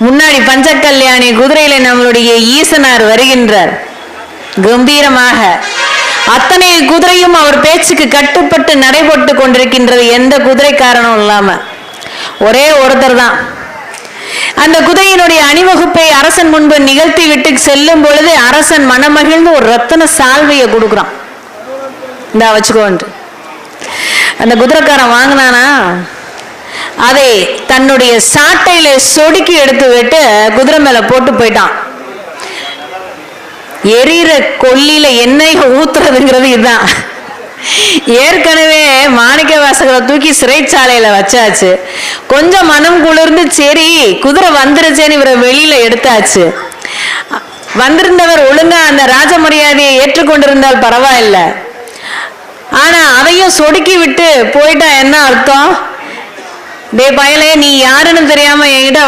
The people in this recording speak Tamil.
முன்னாடி பஞ்சக்கல்யாணி குதிரையில நம்மளுடைய ஈசனார் வருகின்றார் கம்பீரமாக. அத்தனை குதிரையும் அவர் பேச்சுக்கு கட்டுப்பட்டு நடைபெற்று கொண்டிருக்கின்றது, எந்த குதிரைக்காரனும் இல்லாம. ஒரே ஒருத்தர் தான். அந்த குதிரையினுடைய அணிவகுப்பை அரசன் முன்பு நிகழ்த்தி விட்டு செல்லும் பொழுது அரசன் மனமகிழ்ந்து ஒரு ரத்தன சால்வையை கொடுக்குறான். இந்த வச்சுக்கோன்ட்டு அந்த குதிரைக்காரன் வாங்கினானா, அதை தன்னுடைய சாட்டையில சொடுக்கி எடுத்து விட்டு குதிரை மேல போட்டு போயிட்டான். எரியிற கொல்லில எண்ணெய் ஊத்துறதுங்கிறது இதுதான். ஏற்கனவே மாணிக்க வாசகரை தூக்கி சிறைச்சாலையில வச்சாச்சு. கொஞ்சம் மனம் குளிர்ந்து சரி குதிரை வந்துருச்சேன்னு இவரை வெளியில எடுத்தாச்சு. வந்திருந்தவர் ஒழுங்கா அந்த ராஜ மரியாதையை ஏற்றுக்கொண்டிருந்தால் பரவாயில்ல. ஆனா அதையும் சொடுக்கி விட்டு போயிட்டா என்ன அர்த்தம்? டே பயலே, நீ யாருன்னு தெரியாம என்கிட்ட